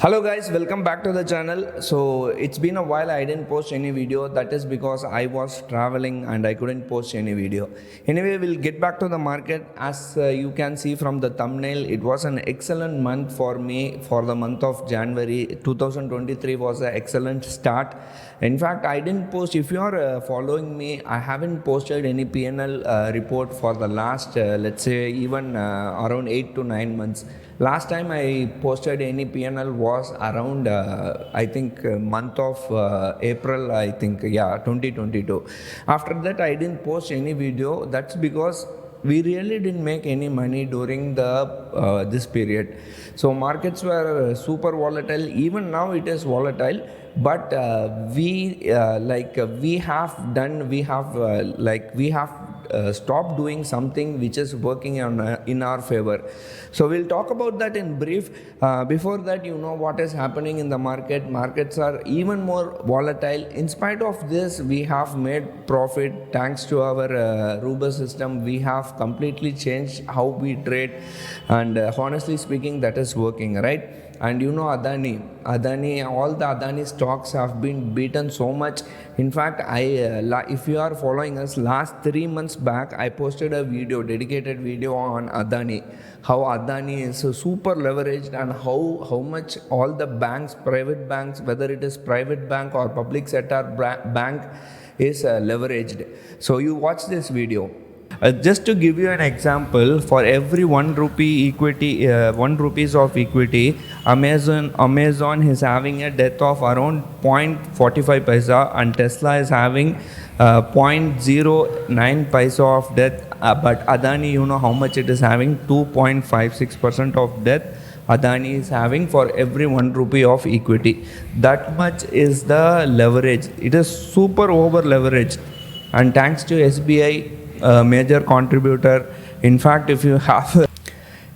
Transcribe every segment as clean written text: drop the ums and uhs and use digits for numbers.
Hello guys, welcome back to the channel. So it's been a while I didn't post any video. That is because I was traveling and I couldn't post any video. Anyway, we'll get back to the market. As you can see from the thumbnail, it was an excellent month for me. For the month of January 2023 was an excellent start. In fact, I didn't post, if you are following me, I haven't posted any PNL report for the last let's say even around 8 to 9 months. Last time I posted any PNL was around I think month of April, I think, yeah, 2022. After that I didn't post any video. That's because we really didn't make any money during the this period. So markets were super volatile. Even now it is volatile, but we have stop doing something which is working on, in our favor. So we'll talk about that in brief. Before that, you know what is happening in the market. Markets are even more volatile. In spite of this, we have made profit thanks to our Ruber system. We have completely changed how we trade, and honestly speaking, that is working, right? And you know Adani, all the Adani stocks have been beaten so much. In fact, if you are following us, last 3 months back, I posted a video, dedicated video on Adani, how Adani is super leveraged and how much all the banks, private banks, whether it is private bank or public sector bank, is leveraged. So you watch this video. Just to give you an example, for every 1 rupee equity, 1 rupees of equity, Amazon is having a debt of around 0.45 paisa, and Tesla is having 0.09 paisa of debt. But Adani, you know how much it is having? 2.56% of debt Adani is having for every 1 rupee of equity. That much is the leverage. It is super over leveraged, and thanks to SBI, major contributor. In fact, if you have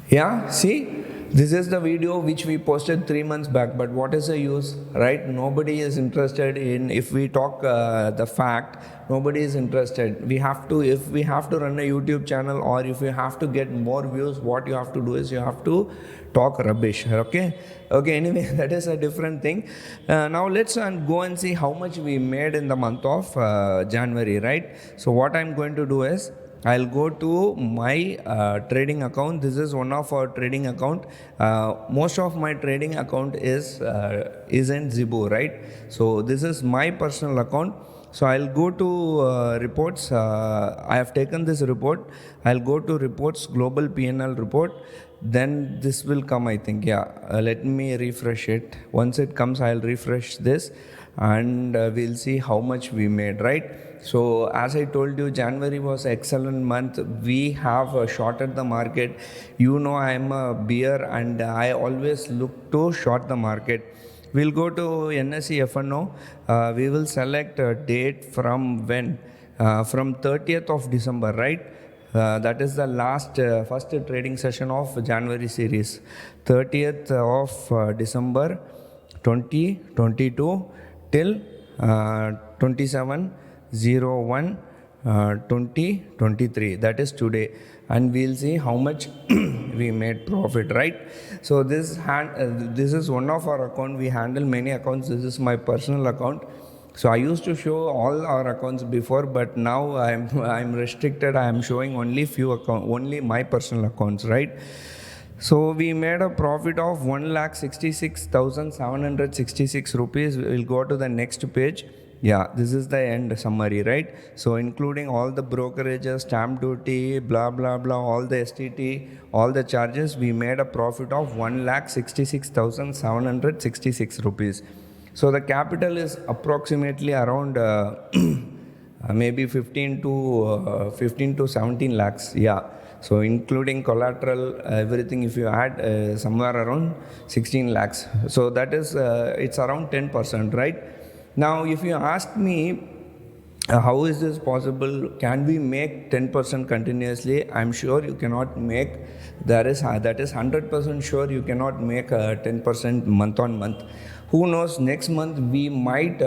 yeah, see, this is the video which we posted 3 months back, but what is the use, right? Nobody is interested in, if we talk the fact, nobody is interested. We have to, if we have to run a YouTube channel, or if you have to get more views, what you have to do is you have to talk rubbish. Okay, anyway, that is a different thing. Now let's go and see how much we made in the month of January, right? So what I'm going to do is, I'll go to my trading account. This is one of our trading account. Most of my trading account is in Zebu, right? So this is my personal account. So I'll go to reports. I have taken this report. I'll go to reports, global PNL report. Then this will come, I think. Yeah, let me refresh it. Once it comes, I'll refresh this, and we'll see how much we made, right? So as I told you, January was an excellent month. We have shorted the market. You know I am a bear and I always look to short the market. We'll go to NSE FNO. We will select a date from when? From 30th of December, right? That is the last first trading session of January series. 30th of December 2022 till 27/01 2023, that is today, and we'll see how much we made profit, right? So this is one of our account. We handle many accounts. This is my personal account. So I used to show all our accounts before, but now I'm restricted. I am showing only few accounts, only my personal accounts, right? So we made a profit of 1,66,766 rupees. We'll go to the next page. Yeah, this is the end summary, right? So including all the brokerages, stamp duty, blah, blah, blah, all the STT, all the charges, we made a profit of 1,66,766 rupees. So the capital is approximately around maybe 15 to 17 lakhs. Yeah. So including collateral, everything, if you add, somewhere around 16 lakhs. So that is, it's around 10%, right? Now, if you ask me, how is this possible? Can we make 10% continuously? I'm sure you cannot make. That is 100% sure you cannot make 10% month on month. Who knows, next month we might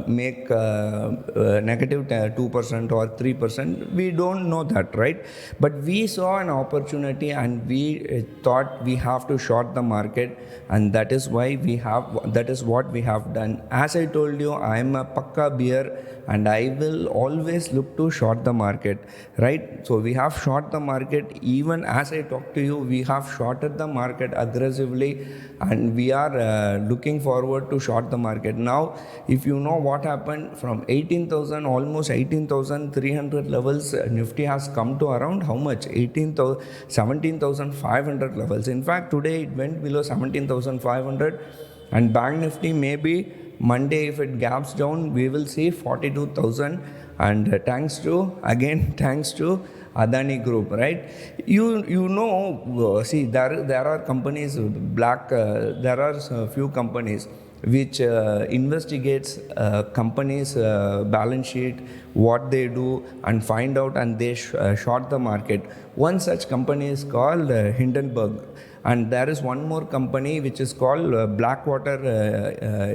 make negative 2% or 3%. We don't know that, right? But we saw an opportunity and we thought we have to short the market, and that is why that is what we have done. As I told you, I am a pakka bear and I will always look to short the market, right? So we have short the market. Even as I talk to you, we have shorted the market aggressively, and we are looking forward to short the market. Now, if you know what happened from 18,000, almost 18,300 levels, Nifty has come to around how much? 17,500 levels. In fact, today it went below 17,500, and Bank Nifty maybe Monday, if it gaps down, we will see 42,000. And thanks to Adani Group, right? You know, see, there are companies, there are a few companies which investigates companies' balance sheet, what they do, and find out, and they short the market. One such company is called Hindenburg. And there is one more company which is called Blackwater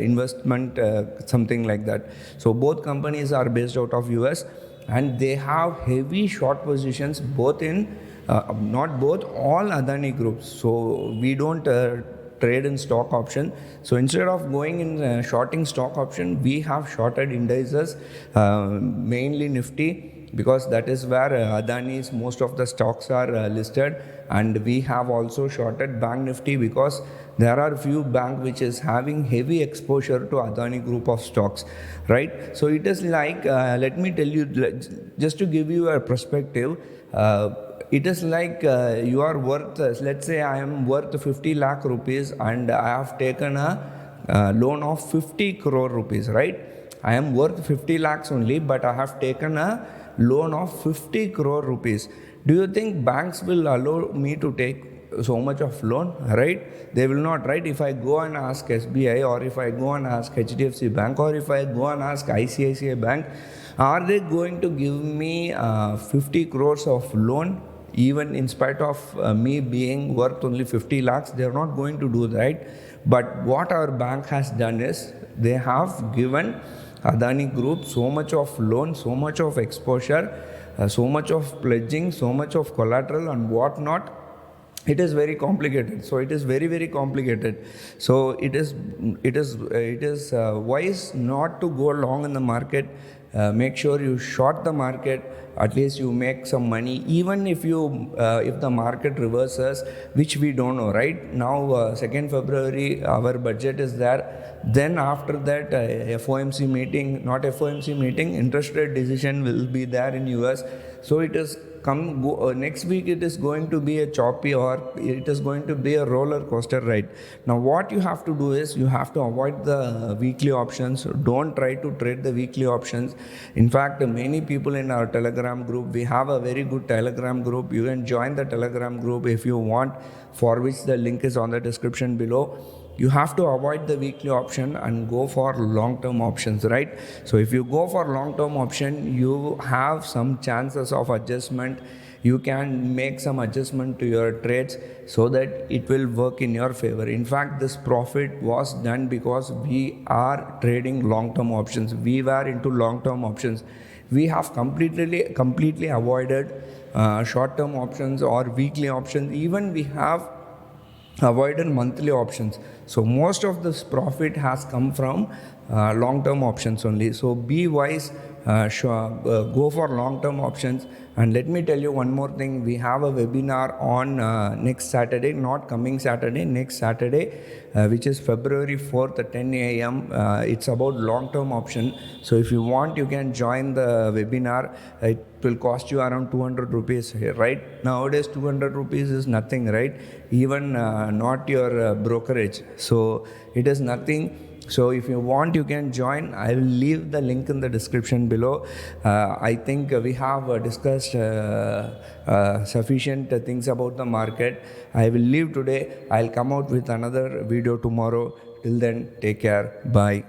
Investment, something like that. So both companies are based out of US, and they have heavy short positions both in, not both, all Adani groups. So we don't trade in stock option. So instead of going in shorting stock option, we have shorted indices, mainly Nifty, because that is where Adani's most of the stocks are listed. And we have also shorted Bank Nifty because there are few bank which is having heavy exposure to Adani group of stocks, right? So it is like, let me tell you, just to give you a perspective, it is like you are worth, let's say I am worth 50 lakh rupees and I have taken a loan of 50 crore rupees, right? I am worth 50 lakhs only, but I have taken a loan of 50 crore rupees. Do you think banks will allow me to take so much of loan, right? They will not, right? If I go and ask SBI, or if I go and ask HDFC Bank, or if I go and ask ICICI Bank, are they going to give me 50 crores of loan, even in spite of me being worth only 50 lakhs? They are not going to do that, right? But what our bank has done is, they have given Adani Group so much of loan, so much of exposure, so much of pledging, so much of collateral and what not. It is very complicated. So it is very, very complicated. So it is wise not to go long in the market. Make sure you short the market. At least you make some money. Even if the market reverses, which we don't know, right? Now 2nd February, our budget is there. Then after that, FOMC meeting, not FOMC meeting, interest rate decision will be there in US. So it is next week it is going to be a choppy, or it is going to be a roller coaster ride. Now what you have to do is, you have to avoid the weekly options. Don't try to trade the weekly options. In fact, many people in our Telegram group, we have a very good Telegram group. You can join the Telegram group if you want, for which the link is on the description below. You have to avoid the weekly option and go for long-term options, right? So if you go for long-term option, you have some chances of adjustment. You can make some adjustment to your trades so that it will work in your favor. In fact, this profit was done because we are trading long-term options. We were into long-term options. We have completely avoided short-term options or weekly options. Even we have avoided monthly options. So most of this profit has come from long-term options only. So be wise, go for long-term options. And let me tell you one more thing. We have a webinar on next Saturday, not coming Saturday, next Saturday, which is February 4th at 10 a.m. It's about long-term option. So if you want, you can join the webinar. It will cost you around 200 rupees here, right? Nowadays 200 rupees is nothing, right? Even not your brokerage. So it is nothing. So if you want, you can join. I will leave the link in the description below. I think we have discussed sufficient things about the market. I will leave today. I'll come out with another video tomorrow. Till then, take care. Bye.